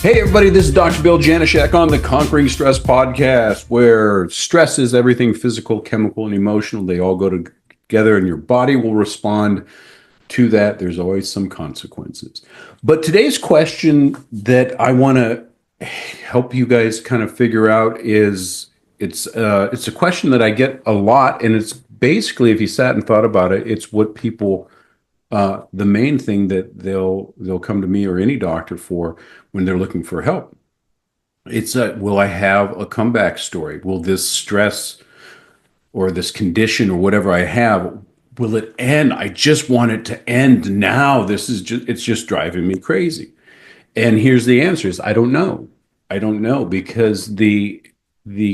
Hey everybody, this is Dr. Bill Janeshak on the Conquering Stress podcast, where stress is everything physical, chemical, and emotional. They all go together and your body will respond to that. There's always some consequences. But today's question that I want to help you guys kind of figure out is it's a question that I get a lot, and it's basically, if you sat and thought about it, it's what people the main thing that they'll come to me or any doctor for when they're looking for help. It's will I have a comeback story? Will this stress or this condition or whatever I have, will it end? I just want it to end now. It's just driving me crazy. And here's the answer is I don't know. I don't know because the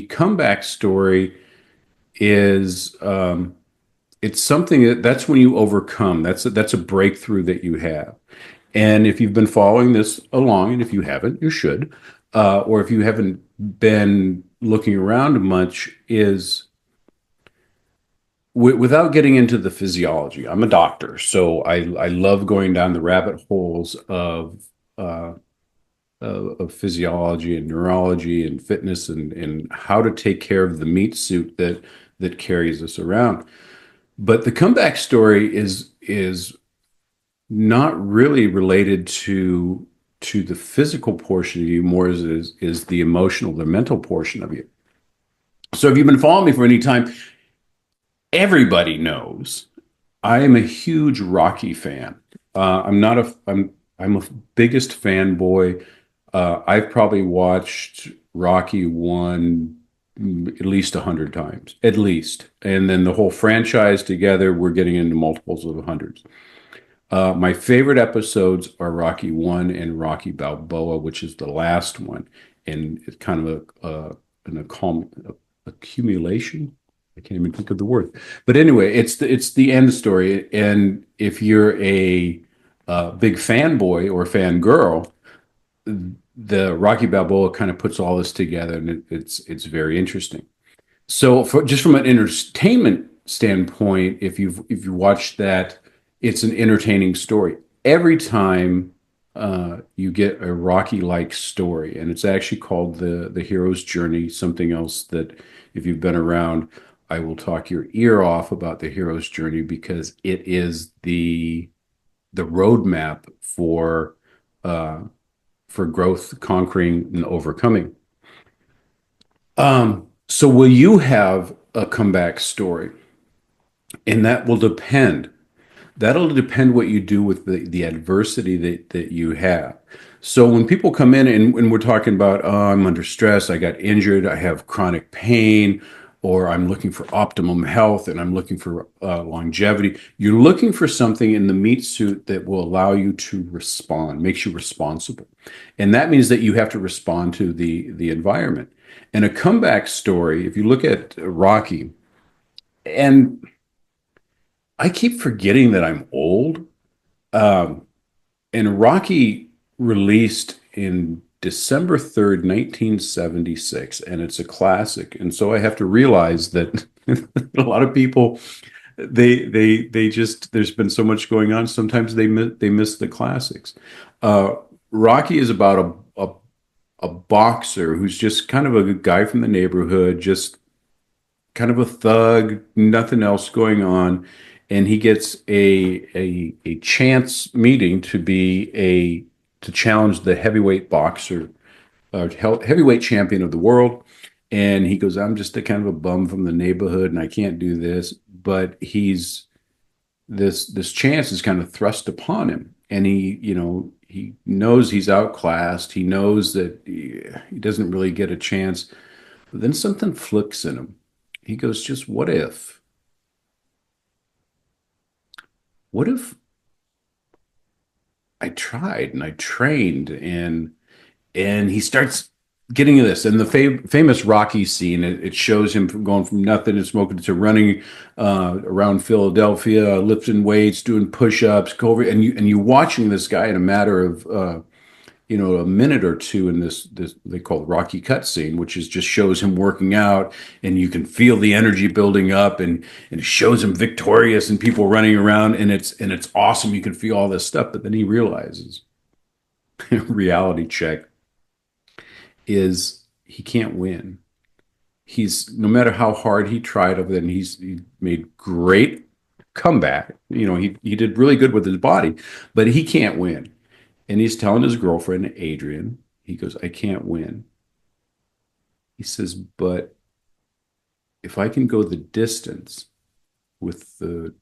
comeback story is it's something that's when you overcome. That's a breakthrough that you have. And if you've been following this along, and if you haven't, you should, or if you haven't been looking around much, is without getting into the physiology. I'm a doctor, so I love going down the rabbit holes of physiology and neurology and fitness and how to take care of the meat suit that carries us around. But the comeback story is not really related to the physical portion of you, more as is the emotional, the mental portion of you. So if you've been following me for any time, everybody knows I am a huge Rocky fan. I'm a biggest fanboy. I've probably watched Rocky 1 at least 100 times, at least. And then the whole franchise together, we're getting into multiples of hundreds. My favorite episodes are Rocky 1 and Rocky Balboa, which is the last one. And it's kind of an accumulation. I can't even think of the word. But anyway, it's the end story. And if you're a big fanboy or fangirl, the Rocky Balboa kind of puts all this together, and it's very interesting. So, just from an entertainment standpoint, if you watch that, it's an entertaining story. Every time you get a Rocky-like story, and it's actually called the hero's journey. Something else that, if you've been around, I will talk your ear off about the hero's journey because it is the roadmap for growth, conquering, and overcoming. So will you have a comeback story? And that will depend. That'll depend what you do with the adversity that you have. So when people come in and we're talking about, oh, I'm under stress, I got injured, I have chronic pain, or I'm looking for optimum health and I'm looking for longevity, you're looking for something in the meat suit that will allow you to respond, makes you responsible. And that means that you have to respond to the environment. And a comeback story, if you look at Rocky, and I keep forgetting that I'm old. And Rocky released in December 3rd, 1976, and it's a classic. And so I have to realize that a lot of people, they just, there's been so much going on. Sometimes they miss the classics. Rocky is about a boxer who's just kind of a guy from the neighborhood, just kind of a thug, nothing else going on, and he gets a chance meeting to challenge the heavyweight boxer, heavyweight champion of the world. And he goes, I'm just a kind of a bum from the neighborhood, and I can't do this. But this chance is kind of thrust upon him, and he knows he's outclassed. He knows that he doesn't really get a chance. But then something flicks in him. He goes, just what if? What if I tried and I trained and he starts getting this, and the famous Rocky scene, it shows him going from nothing and smoking to running around Philadelphia, lifting weights, doing push-ups, and you watching this guy in a matter of a minute or two in this they call it Rocky cut scene, which is just shows him working out, and you can feel the energy building up, and it shows him victorious and people running around, and it's awesome. You can feel all this stuff, but then he realizes, reality check, is he can't win. He's no matter how hard he tried of it, and he made great comeback. He did really good with his body, but he can't win. And he's telling his girlfriend, Adrian, he goes, I can't win. He says, but if I can go the distance with the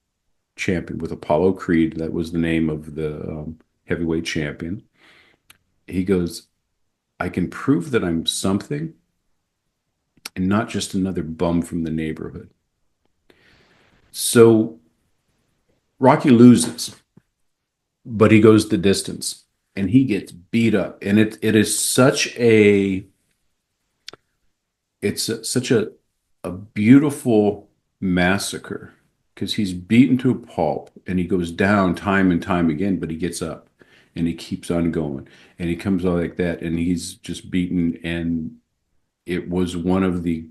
champion, with Apollo Creed, that was the name of the heavyweight champion, he goes, I can prove that I'm something and not just another bum from the neighborhood. So Rocky loses, but he goes the distance and he gets beat up. And it is such a such a beautiful massacre because he's beaten to a pulp and he goes down time and time again, but he gets up and he keeps on going and he comes out like that and he's just beaten. And it was one of the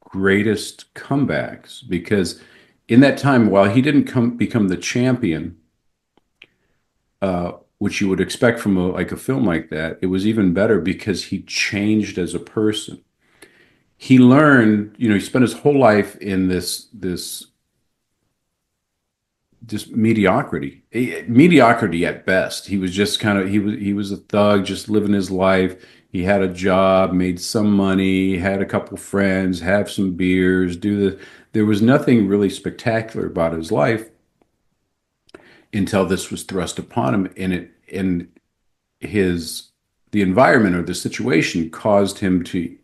greatest comebacks because in that time, while he didn't become the champion, which you would expect from like a film like that, it was even better because he changed as a person. He learned, he spent his whole life in this just mediocrity at best. He was just kind of he was a thug, just living his life. He had a job, made some money, had a couple friends, have some beers, do the. There was nothing really spectacular about his life until this was thrust upon him, and his the environment or the situation caused him to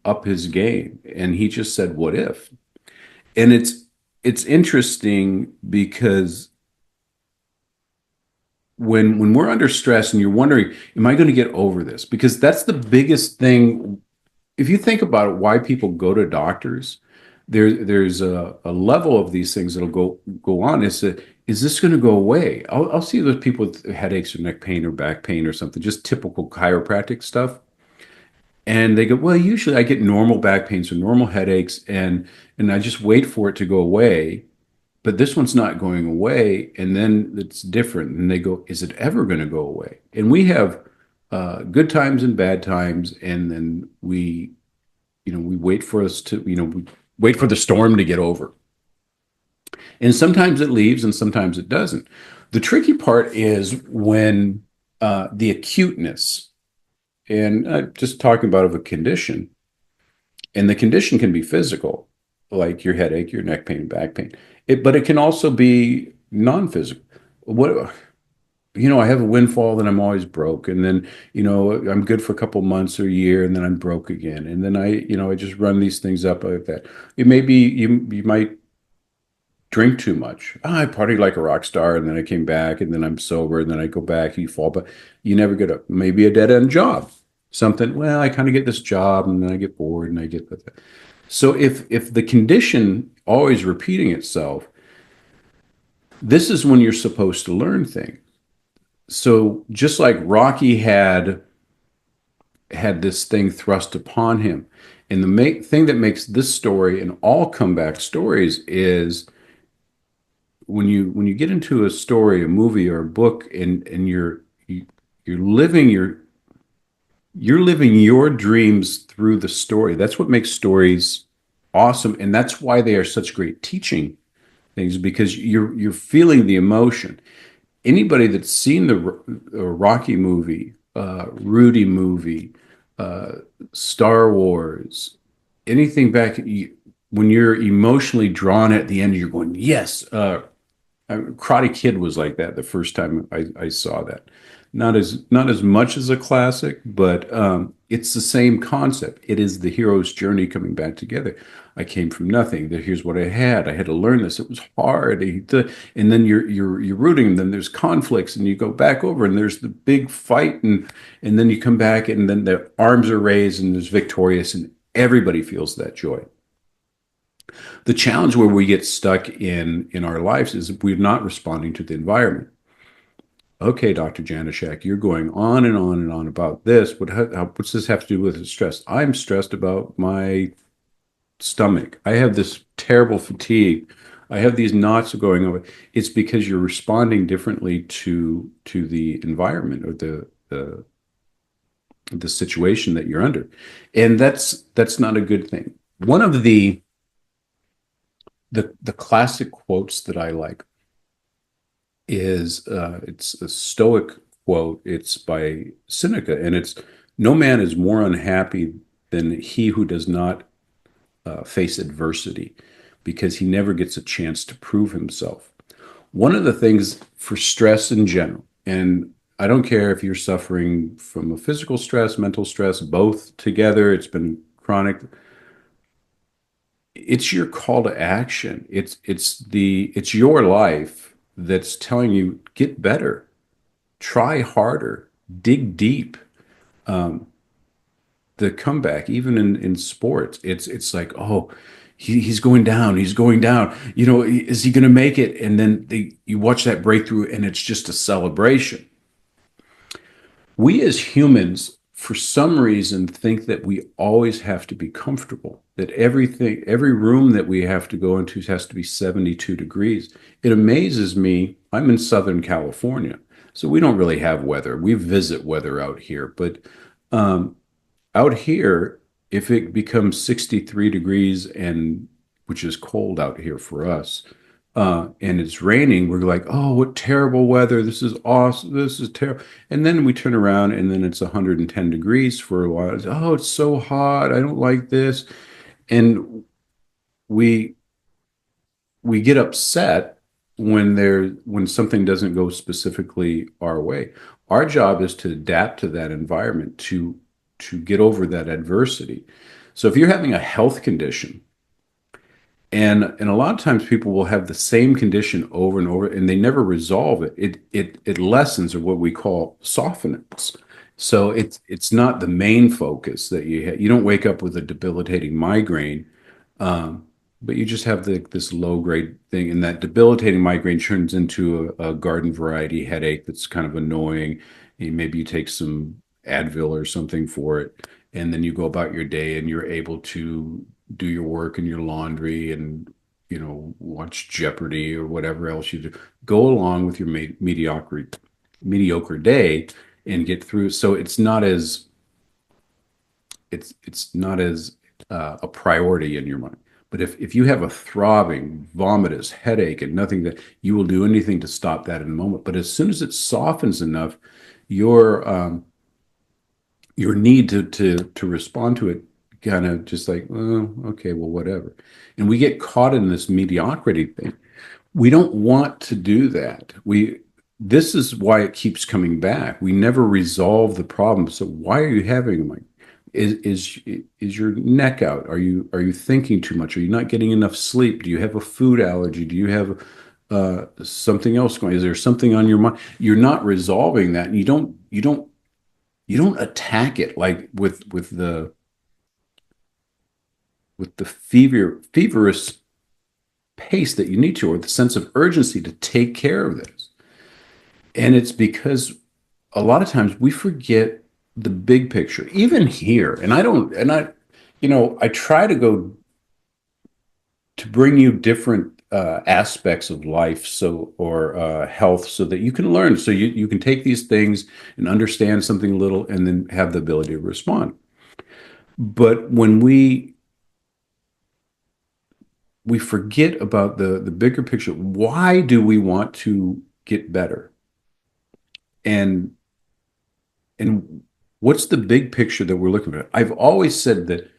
up his game, and he just said, "What if?" And it's interesting because when we're under stress and you're wondering, am I going to get over this? Because that's the biggest thing. If you think about it, why people go to doctors, there's a level of these things that'll go on. Is this going to go away? I'll see those people with headaches or neck pain or back pain or something, just typical chiropractic stuff. And they go, well, usually I get normal back pains or normal headaches, and I just wait for it to go away. But this one's not going away, and then it's different. And they go, is it ever going to go away? And we have good times and bad times, and then we wait for us to, we wait for the storm to get over. And sometimes it leaves, and sometimes it doesn't. The tricky part is when the acuteness, and just talking about of a condition, and the condition can be physical, like your headache, your neck pain, back pain. But it can also be non-physical. What I have a windfall, then I'm always broke, and then I'm good for a couple months or a year, and then I'm broke again, and then I just run these things up like that. It may be you might drink too much. I partied like a rock star, and then I came back, and then I'm sober, and then I go back, you fall, but you never get up. Maybe a dead end job, something. Well, I kind of get this job, and then I get bored, and I get that. So if the condition always repeating itself, this is when you're supposed to learn things. So just like Rocky had this thing thrust upon him, and the thing that makes this story and all comeback stories is when you get into a story, a movie, or a book, and you're living you're living your dreams through the story. That's what makes stories awesome, and that's why they are such great teaching things because you're feeling the emotion. Anybody that's seen the Rocky movie, Rudy movie, uh, Star Wars, anything back when you're emotionally drawn at the end, you're going, yes. Karate Kid was like that the first time I saw that. Not as much as a classic, but it's the same concept. It is the hero's journey coming back together. I came from nothing. Here's what I had. I had to learn this. It was hard. And then you're rooting. And then there's conflicts, and you go back over, and there's the big fight, and then you come back, and then the arms are raised, and there's victorious, and everybody feels that joy. The challenge where we get stuck in our lives is we're not responding to the environment. Okay, Dr. Janeshak, you're going on and on and on about this. What's this have to do with stress? I'm stressed about my stomach. I have this terrible fatigue. I have these knots going over. It's because you're responding differently to the environment or the situation that you're under. And that's not a good thing. One of the classic quotes that I like is it's a Stoic quote. It's by Seneca, and it's no man is more unhappy than he who does not face adversity, because he never gets a chance to prove himself. One of the things for stress in general, and I don't care if you're suffering from a physical stress, mental stress, both together, it's been chronic. It's your call to action. It's your life that's telling you get better, try harder, dig deep. Um, the comeback, even in sports, it's like, oh, he's going down, he's going down. Is he going to make it? And then you watch that breakthrough, and it's just a celebration. We as humans, for some reason, think that we always have to be comfortable, that every room that we have to go into has to be 72 degrees. It amazes me. I'm in Southern California, so we don't really have weather. We visit weather out here, but um, out here, if it becomes 63 degrees, and which is cold out here for us, and it's raining, we're like, oh, what terrible weather. This is awesome. This is terrible. And then we turn around and then it's 110 degrees for a while. Oh, it's so hot. I don't like this. And we we get upset when something doesn't go specifically our way. Our job is to adapt to that environment, to get over that adversity. So if you're having a health condition, and a lot of times people will have the same condition over and over, and they never resolve it. It lessens, or what we call softens. So it's not the main focus that you don't wake up with a debilitating migraine, um, but you just have this low grade thing, and that debilitating migraine turns into a garden variety headache that's kind of annoying. And maybe you take some Advil or something for it, and then you go about your day, and you're able to do your work and your laundry, and watch Jeopardy or whatever else you do. Go along with your mediocre day and get through. So it's not as a priority in your mind. But if you have a throbbing, vomitous headache and nothing, that you will do anything to stop that in a moment. But as soon as it softens enough, your your need to respond to it kind of just like, oh, okay, well, whatever. And we get caught in this mediocrity thing. We don't want to do that. This is why it keeps coming back. We never resolve the problem. So why are you having them? Like, is your neck out? Are you thinking too much? Are you not getting enough sleep? Do you have a food allergy? Do you have something else going? Is there something on your mind? You're not resolving that, and you don't attack it like with the feverish pace that you need to, or the sense of urgency to take care of this. And it's because a lot of times we forget the big picture, even here. And I don't, and I try to go to bring you different aspects of life, or health, so that you can learn, so you can take these things and understand something little, and then have the ability to respond. But when we forget about the bigger picture. Why do we want to get better? And and what's the big picture that we're looking at? I've always said that,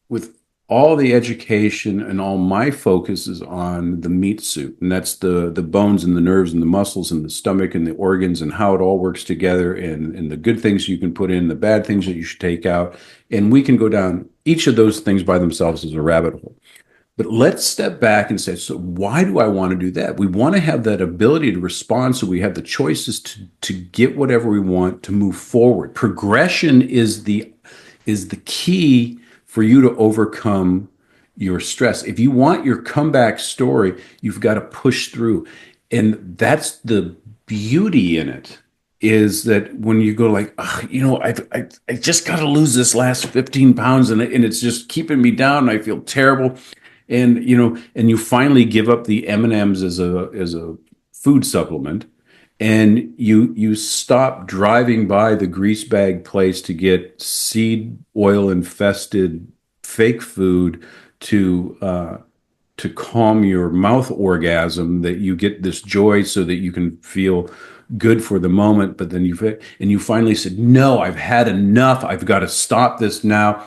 with all the education and all my focus is on the meat suit, and that's the bones and the nerves and the muscles and the stomach and the organs, and how it all works together, and the good things you can put in, the bad things that you should take out. And we can go down each of those things by themselves as a rabbit hole. But let's step back and say, so why do I want to do that? We want to have that ability to respond, so we have the choices to get whatever we want, to move forward. Progression is the key for you to overcome your stress. If you want your comeback story, you've got to push through. And that's the beauty in it, is that when you go like, "Ugh, I just got to lose this last 15 pounds, and it's just keeping me down, and I feel terrible." And you finally give up the M&Ms as a food supplement, and you stop driving by the grease bag place to get seed oil infested fake food to calm your mouth orgasm, that you get this joy so that you can feel good for the moment, but then you finally said, no, I've had enough, I've got to stop this now.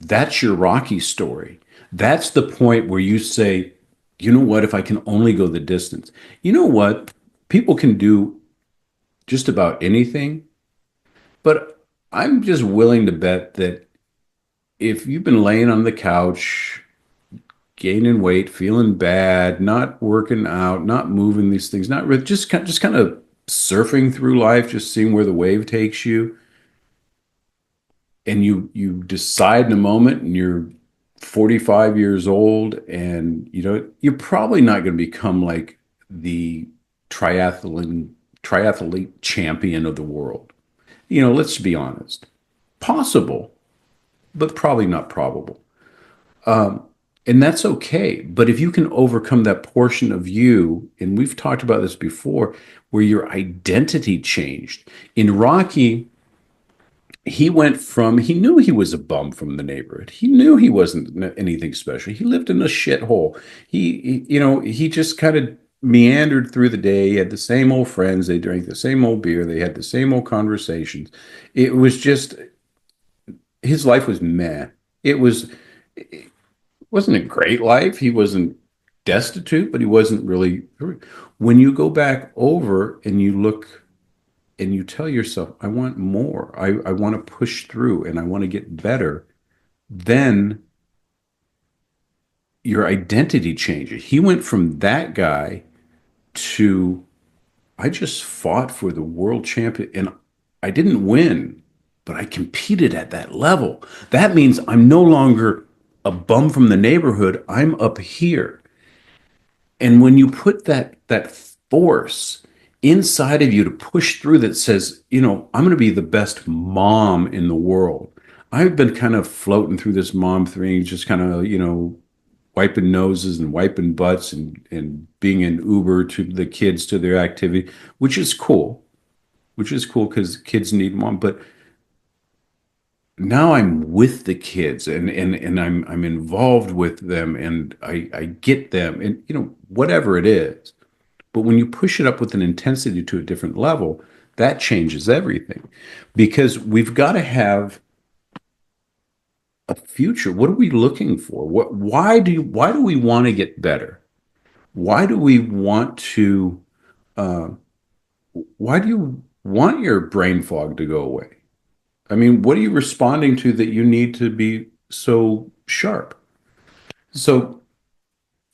That's your Rocky story. That's the point where you say, you know what, if I can only go the distance. You know what, people can do just about anything, but I'm just willing to bet that if you've been laying on the couch, gaining weight, feeling bad, not working out, not moving these things, not really, just kind of surfing through life, just seeing where the wave takes you, and you decide in a moment, and you're 45 years old, and you're probably not going to become like the triathlon triathlete champion of the world. Let's be honest. Possible, but probably not probable. And that's okay. But if you can overcome that portion of you, and we've talked about this before, where your identity changed. In Rocky, he knew he was a bum from the neighborhood. He knew he wasn't anything special. He lived in a shithole. He just kind of meandered through the day. He had the same old friends. They drank the same old beer. They had the same old conversations. It was just, his life was meh. It wasn't a great life. He wasn't destitute, but he wasn't really. When you go back over and you look and you tell yourself, I want more, I want to push through and I want to get better, then your identity changes. He went from that guy to, I just fought for the world champion and I didn't win, but I competed at that level. That means I'm no longer a bum from the neighborhood. I'm up here. And when you put that force inside of you to push through, that says, I'm going to be the best mom in the world. I've been kind of floating through this mom thing, just kind of, wiping noses and wiping butts and being an Uber to the kids to their activity, which is cool, because kids need mom. But now I'm with the kids, and I'm involved with them, and I get them, and whatever it is. But when you push it up with an intensity to a different level, that changes everything, because we've got to have a future. What are we looking for? Why do we want to get better? Why do we want to uh, why do you want your brain fog to go away? I mean, what are you responding to that you need to be so sharp? So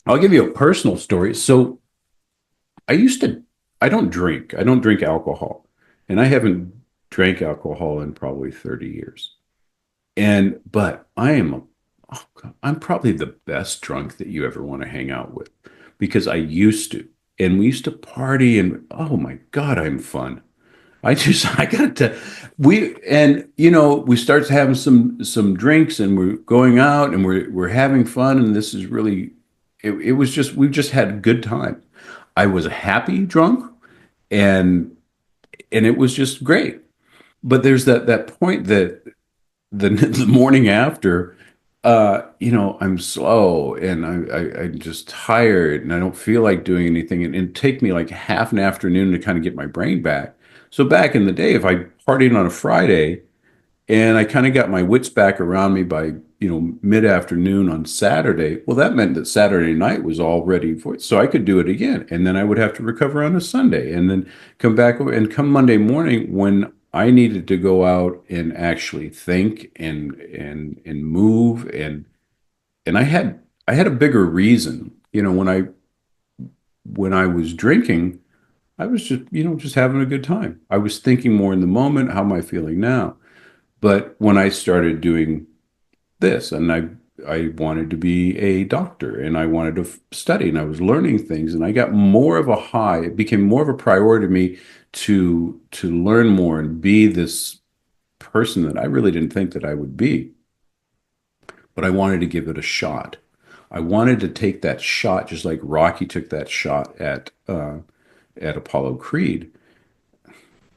I'll give you a personal story. So I used to, I don't drink alcohol, and I haven't drank alcohol in probably 30 years. But oh God, I'm probably the best drunk that you ever want to hang out with, because I used to, and we used to party, and oh my God, I'm fun. I got to, we start having some drinks, and we're going out, and we're having fun. And this is really, it was just, we've just had a good time. I was a happy drunk, and, it was just great. But there's that point that the morning after, I'm slow, and I'm just tired, and I don't feel like doing anything. And it take me like half an afternoon to kind of get my brain back. So back in the day, if I partied on a Friday and I kind of got my wits back around me by, mid-afternoon on Saturday, well, that meant that Saturday night was all ready for it. So I could do it again. And then I would have to recover on a Sunday, and then come back over, and come Monday morning, when I needed to go out and actually think and move, and I had a bigger reason. When I was drinking, I was just having a good time. I was thinking more in the moment, how am I feeling now? But when I started doing this, and I wanted to be a doctor, and I wanted to study, and I was learning things, and I got more of a high. It became more of a priority to me to learn more and be this person that I really didn't think that I would be. But I wanted to give it a shot. I wanted to take that shot, just like Rocky took that shot at Apollo Creed.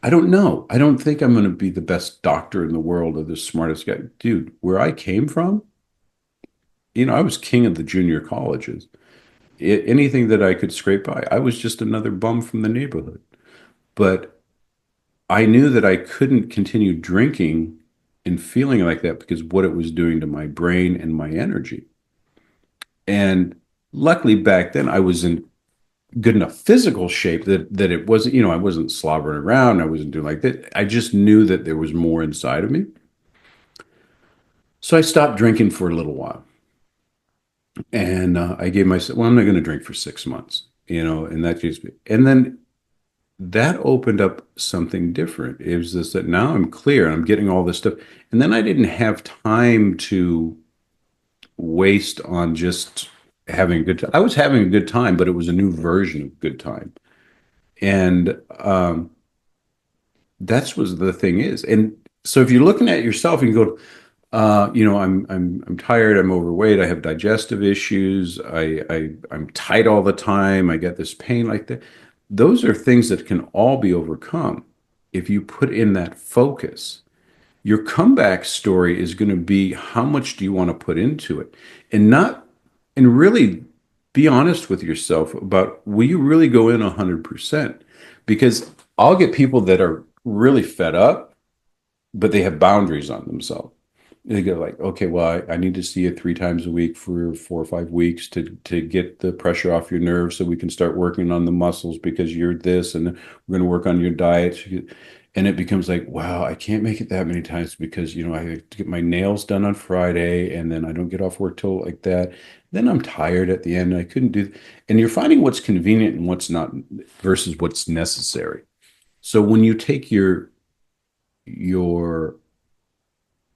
I don't know. I don't think I'm going to be the best doctor in the world or the smartest guy. Dude, where I came from, I was king of the junior colleges. Anything that I could scrape by, I was just another bum from the neighborhood. But I knew that I couldn't continue drinking and feeling like that because what it was doing to my brain and my energy. And luckily back then I was in good enough physical shape that it wasn't, I wasn't slobbering around. I wasn't doing like that. I just knew that there was more inside of me. So I stopped drinking for a little while. And I gave myself, well, I'm not going to drink for 6 months, and that just, and then that opened up something different. It was this that now I'm clear and I'm getting all this stuff. And then I didn't have time to waste on just having a good time. I was having a good time, but it was a new version of good time. And that's what the thing is. And so if you're looking at yourself and you go, I'm tired, I'm overweight, I have digestive issues, I'm tight all the time, I get this pain like that. Those are things that can all be overcome if you put in that focus. Your comeback story is going to be how much do you want to put into it? And not and really be honest with yourself about will you really go in 100%? Because I'll get people that are really fed up, but they have boundaries on themselves. They go like, okay, well, I need to see you 3 times a week for 4 or 5 weeks to get the pressure off your nerves so we can start working on the muscles because you're this, and we're going to work on your diet. And it becomes like, wow, I can't make it that many times because, I have to get my nails done on Friday and then I don't get off work till like that. Then I'm tired at the end. I couldn't do, and you're finding what's convenient and what's not versus what's necessary. So when you take your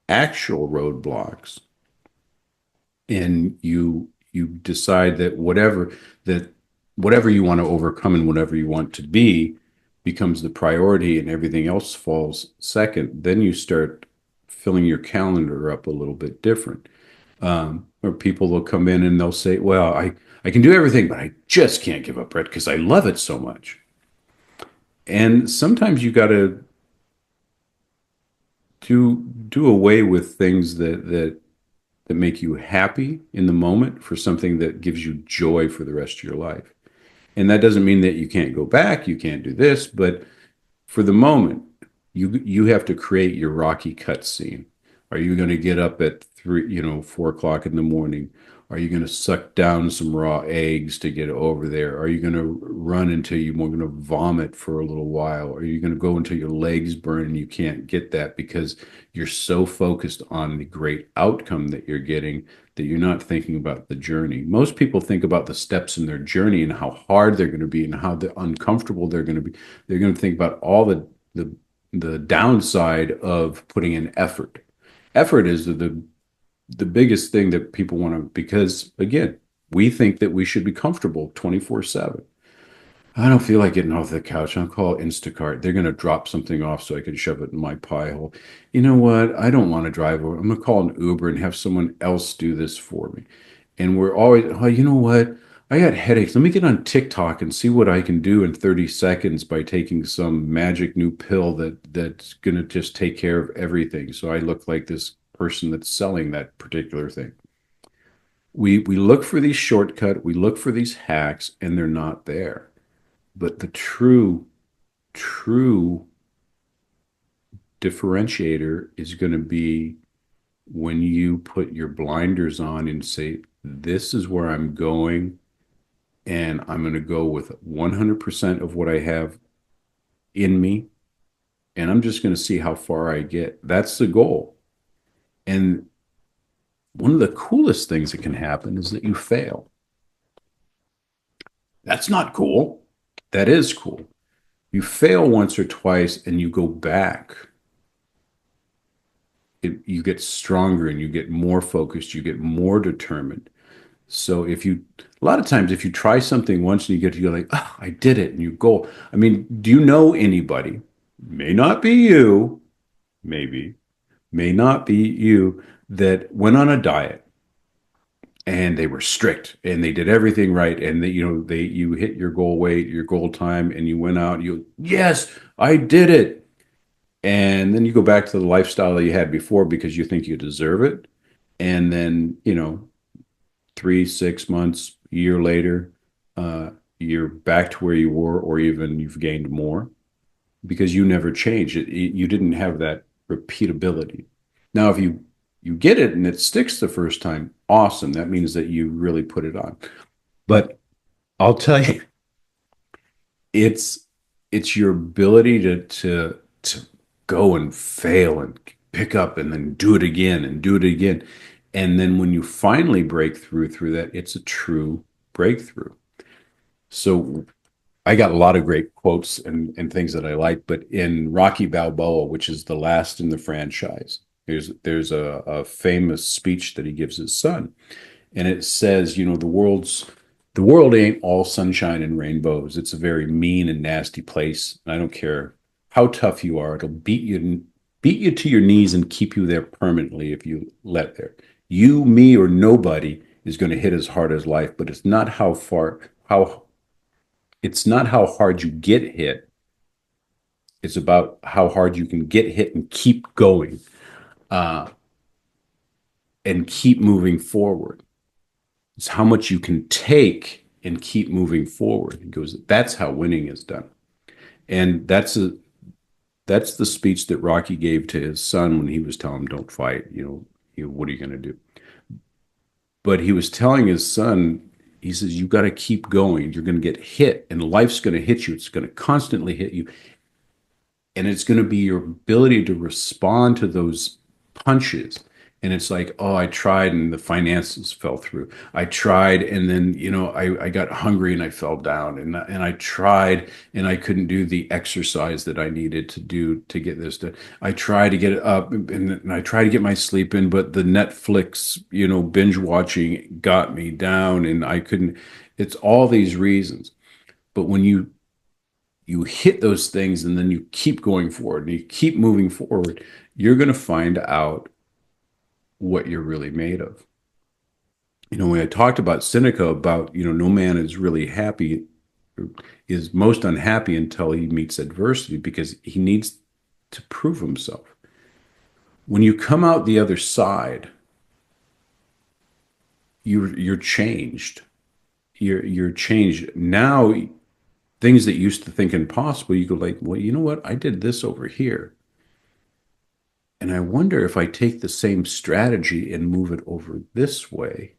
actual roadblocks and you decide that whatever you want to overcome and whatever you want to be becomes the priority and everything else falls second, then you start filling your calendar up a little bit different. Or people will come in and they'll say, well, I can do everything, but I just can't give up bread because I love it so much. And sometimes you got to do away with things that make you happy in the moment for something that gives you joy for the rest of your life. And that doesn't mean that you can't go back, you can't do this, but for the moment, you have to create your Rocky cut scene. Are you going to get up at 4 o'clock in the morning? Are you going to suck down some raw eggs to get over there? Are you going to run until you're going to vomit for a little while? Are you going to go until your legs burn and you can't get that because you're so focused on the great outcome that you're getting that you're not thinking about the journey? Most people think about the steps in their journey and how hard they're going to be and how uncomfortable they're going to be. They're going to think about all the downside of putting in effort. Effort is the biggest thing that people want to, because again, we think that we should be comfortable 24/7. I don't feel like getting off the couch. I'll call Instacart. They're going to drop something off so I can shove it in my pie hole. You know what? I don't want to drive over. I'm going to call an Uber and have someone else do this for me. And we're always, oh, you know what? I got headaches. Let me get on TikTok and see what I can do in 30 seconds by taking some magic new pill that's going to just take care of everything. So I look like this person that's selling that particular thing. We look for these shortcut, we look for these hacks, and they're not there. But the true differentiator is going to be when you put your blinders on and say, this is where I'm going, and I'm going to go with 100% of what I have in me, and I'm just going to see how far I get. That's the goal. And one of the coolest things that can happen is that you fail. That's not cool. That is cool. You fail once or twice and you go back. You get stronger and you get more focused, you get more determined. So a lot of times, if you try something once and you're like, oh, I did it, and you go. I mean, do you know anybody? May not be you, maybe, may not be you, that went on a diet and they were strict and they did everything right. And they you hit your goal weight, your goal time, and you went out. You yes, I did it. And then you go back to the lifestyle that you had before because you think you deserve it. And then 3, 6 months, a year later, uh, you're back to where you were, or even you've gained more because you never changed it. You didn't have that repeatability. Now, if you get it and it sticks the first time, awesome. That means that you really put it on. But I'll tell you, it's it's your ability to go and fail and pick up and then do it again and do it again. And then when you finally break through that, it's a true breakthrough. So I got a lot of great quotes and things that I like, but in Rocky Balboa, which is the last in the franchise, there's a famous speech that he gives his son, and it says, the world ain't all sunshine and rainbows. It's a very mean and nasty place. And I don't care how tough you are; it'll beat you to your knees and keep you there permanently if you let there. You, me, or nobody is going to hit as hard as life, but it's not how hard you get hit. It's about how hard you can get hit and keep going, uh, and keep moving forward. It's how much you can take and keep moving forward. He goes, that's how winning is done. And that's the speech that Rocky gave to his son when he was telling him, don't fight. What are you going to do? But he was telling his son, he says, you got to keep going. You're going to get hit, and life's going to hit you. It's going to constantly hit you. And it's going to be your ability to respond to those punches. And it's like, oh, I tried and the finances fell through. I tried and then I got hungry and I fell down, and I tried and I couldn't do the exercise that I needed to do to get this done. I tried to get it up, and I tried to get my sleep in, but the Netflix binge watching got me down, and I couldn't. It's all these reasons. But when you hit those things and then you keep going forward and you keep moving forward, you're going to find out what you're really made of. When I talked about Seneca, about, no man is really happy, is most unhappy until he meets adversity, because he needs to prove himself. When you come out the other side, you're changed. You're changed. Now, things that used to think impossible, you go like, well, you know what? I did this over here. And I wonder if I take the same strategy and move it over this way,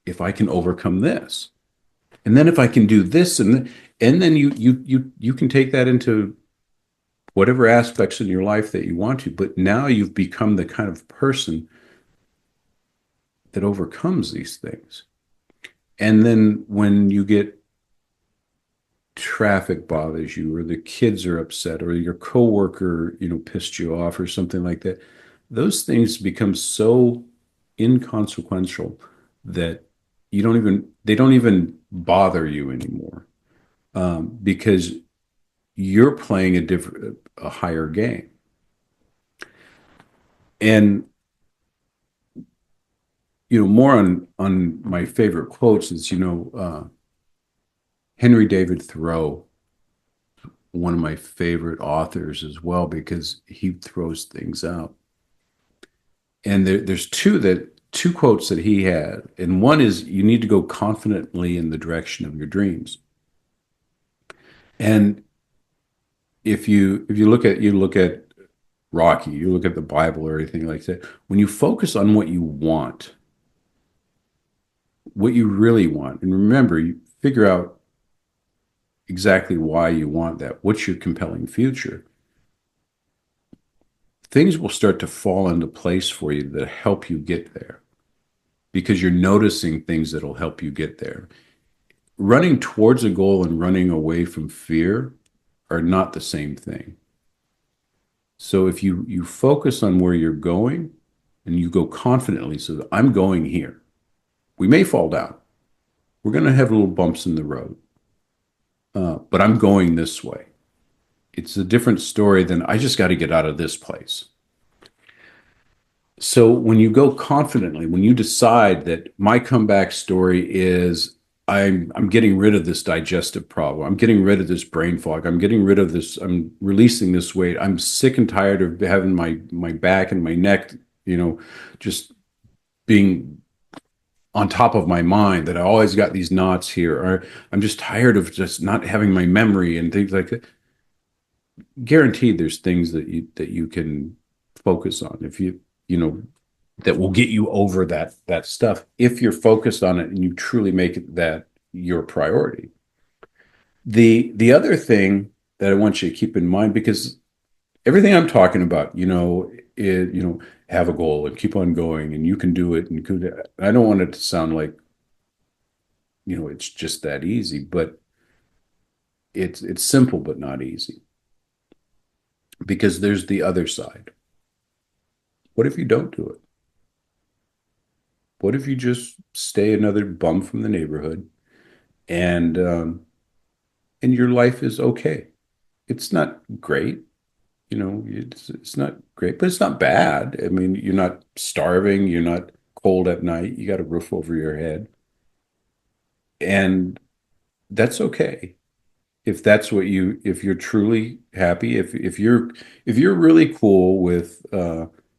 if I can overcome this. And then if I can do this, and then you can take that into whatever aspects in your life that you want to. But now you've become the kind of person that overcomes these things. And then when you get traffic bothers you, or the kids are upset, or your coworker pissed you off or something like that, those things become so inconsequential that they don't even bother you anymore, because you're playing a higher game. And more on my favorite quotes is, Henry David Thoreau, one of my favorite authors as well, because he throws things out. And there's two quotes that he had, and one is, you need to go confidently in the direction of your dreams. And if you look at Rocky, you look at the Bible or anything like that, when you focus on what you want, what you really want, and remember, you figure out exactly why you want that. What's your compelling future? Things will start to fall into place for you that help you get there, because you're noticing things that'll help you get there. Running towards a goal and running away from fear are not the same thing. So if you focus on where you're going and you go confidently, so I'm going here. We may fall down. We're going to have little bumps in the road, but I'm going this way. It's a different story than I just got to get out of this place. So when you go confidently, when you decide that my comeback story is I'm getting rid of this digestive problem, I'm getting rid of this brain fog, I'm getting rid of this, I'm releasing this weight, I'm sick and tired of having my back and my neck, just being on top of my mind, that I always got these knots here, or I'm just tired of just not having my memory and things like that. Guaranteed there's things that you can focus on, if you know that will get you over that stuff, if you're focused on it and you truly make it that your priority. The other thing that I want you to keep in mind, because everything I'm talking about, have a goal and keep on going and you can do it, and I don't want it to sound like it's just that easy, but it's simple but not easy, because there's the other side. What if you don't do it? What if you just stay another bum from the neighborhood, and your life is okay? It's not great, it's not great, but it's not bad. I mean, you're not starving, you're not cold at night, you got a roof over your head, and that's okay. If you're truly happy, if you're really cool with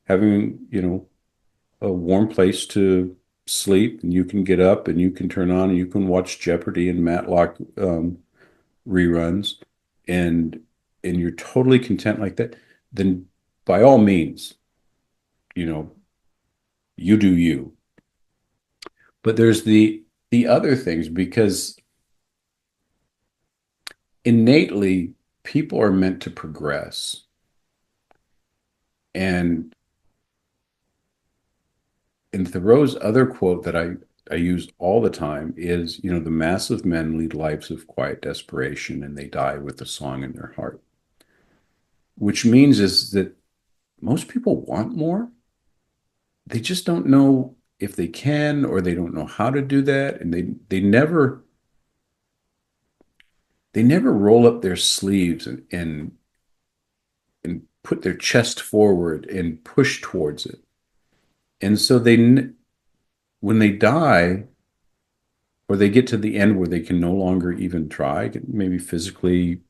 having, a warm place to sleep, and you can get up and you can turn on and you can watch Jeopardy and Matlock reruns, and you're totally content like that, then by all means, you know, you do you. But there's the other things, because innately people are meant to progress. And Thoreau's other quote that I use all the time is, the mass of men lead lives of quiet desperation and they die with a song in their heart. Which means is that most people want more. They just don't know if they can, or they don't know how to do that. And they never roll up their sleeves and put their chest forward and push towards it. And so when they die, or they get to the end where they can no longer even try, maybe physically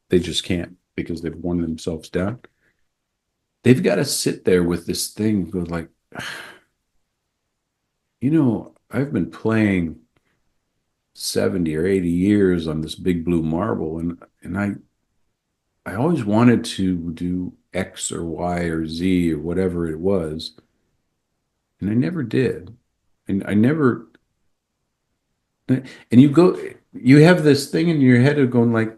they just can't because they've worn themselves down. They've got to sit there with this thing, go like, I've been playing 70 or 80 years on this big blue marble, and I always wanted to do X or Y or Z or whatever it was, and I never did. And I never, and you have this thing in your head of going like,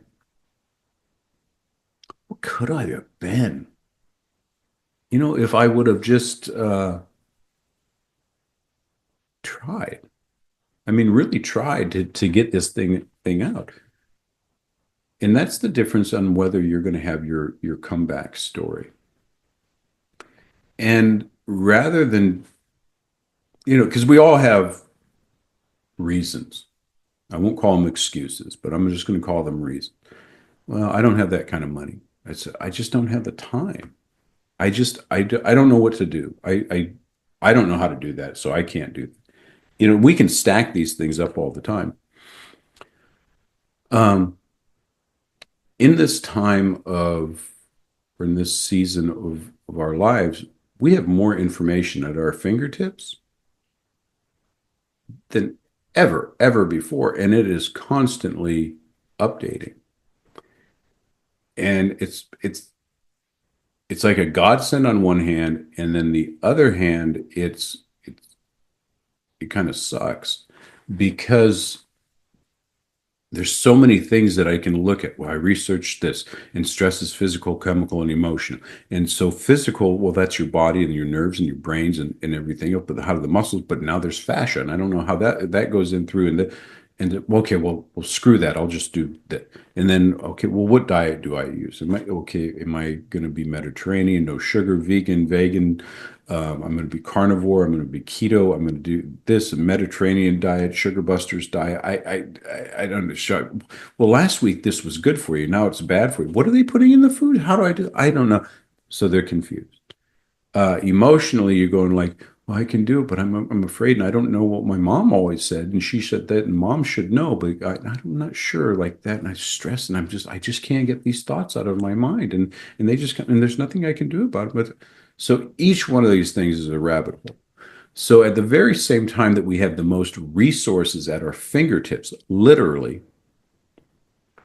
what could I have been? If I would have just tried. I mean, really tried to get this thing out. And that's the difference on whether you're going to have your comeback story. And rather than, because we all have reasons. I won't call them excuses, but I'm just going to call them reasons. Well, I don't have that kind of money. I just don't have the time. I don't know what to do. I don't know how to do that, so I can't do that. We can stack these things up all the time. Um, in this time or in this season of our lives, we have more information at our fingertips than ever before, and it is constantly updating. And it's like a godsend on one hand, and then the other hand, it kind of sucks, because there's so many things that I can look at. Well, I researched this, and stress is physical, chemical, and emotional. And so physical, well, that's your body and your nerves and your brains and everything else. But how do the muscles? But now there's fascia, and I don't know how that goes in through. Okay, well, screw that. I'll just do that. And then, okay, well, what diet do I use? Am I going to be Mediterranean, no sugar, vegan? I'm going to be carnivore. I'm going to be keto. I'm going to do this, a Mediterranean diet, sugar busters diet. I don't know. Well, last week this was good for you. Now it's bad for you. What are they putting in the food? How do I do? I don't know. So they're confused. Emotionally, you're going like, well, I can do it, but I'm afraid, and I don't know what my mom always said, and she said that, and mom should know, but I'm not sure like that, and I stress, and I just can't get these thoughts out of my mind, and they just come, and there's nothing I can do about it. But so each one of these things is a rabbit hole. So at the very same time that we have the most resources at our fingertips, literally,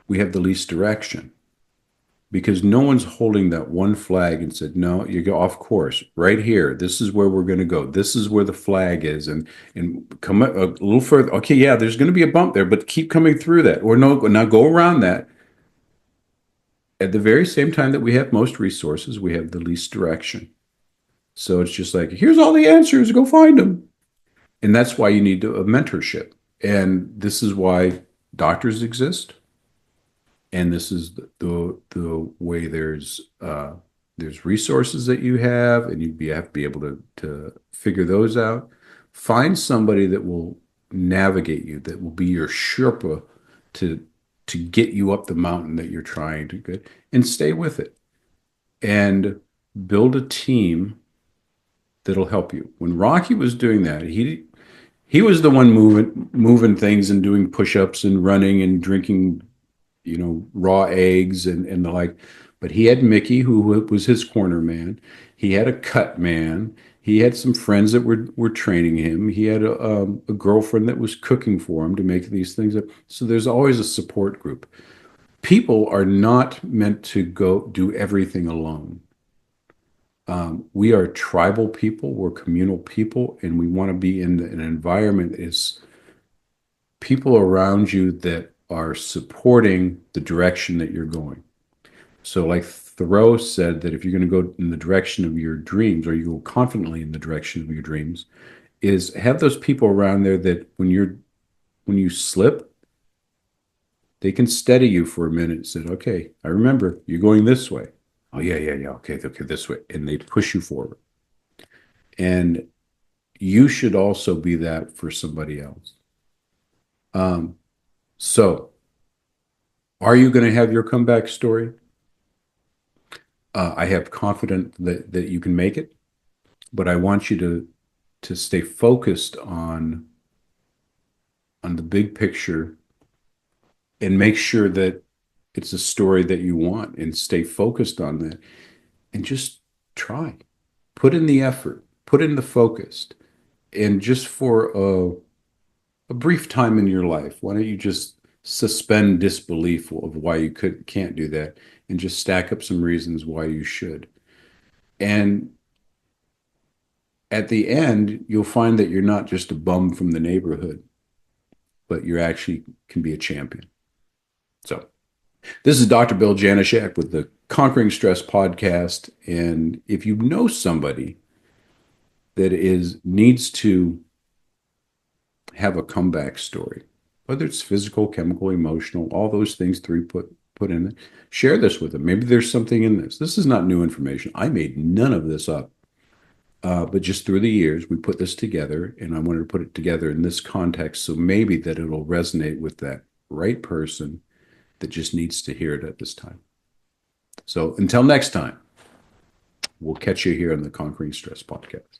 we have the least direction because no one's holding that one flag and said, no, you go off course right here. This is where we're going to go. This is where the flag is. And come a little further. Okay, yeah, there's going to be a bump there, but keep coming through that. Or no, now go around that. At the very same time that we have most resources, we have the least direction. So it's just like, here's all the answers, go find them. And that's why you need a mentorship. And this is why doctors exist. And this is the way there's resources that you have, and have to be able to figure those out. Find somebody that will navigate you, that will be your Sherpa to to get you up the mountain that you're trying to get, and stay with it and build a team that'll help you. When Rocky was doing that, he was the one moving things and doing push-ups and running and drinking, raw eggs and the like. But he had Mickey, who was his corner man. He had a cut man. He had some friends that were training him. He had a girlfriend that was cooking for him to make these things up. So there's always a support group. People are not meant to go do everything alone. We are tribal people, we're communal people, and we want to be in an environment is people around you that are supporting the direction that you're going. So, like Thoreau said, that if you're going to go in the direction of your dreams, or you go confidently in the direction of your dreams, is have those people around there that when you slip, they can steady you for a minute and say, okay, I remember you're going this way. Oh yeah, yeah, yeah. Okay, okay, this way. And they push you forward. And you should also be that for somebody else. Um, so are you going to have your comeback story? I have confidence that you can make it, but I want you to stay focused on the big picture and make sure that it's a story that you want and stay focused on that and just try. Put in the effort, put in the focus, and just for a brief time in your life, why don't you just suspend disbelief of why you can't do that and just stack up some reasons why you should. And at the end, you'll find that you're not just a bum from the neighborhood, but you actually can be a champion. So, this is Dr. Bill Janeshak with the Conquering Stress podcast. And if you know somebody that needs to have a comeback story, whether it's physical, chemical, emotional, all those things three put in it, share this with them. Maybe there's something in this. This is not new information. I made none of this up. But just through the years, we put this together, and I wanted to put it together in this context so maybe that it'll resonate with that right person that just needs to hear it at this time. So until next time, we'll catch you here on the Conquering Stress podcast.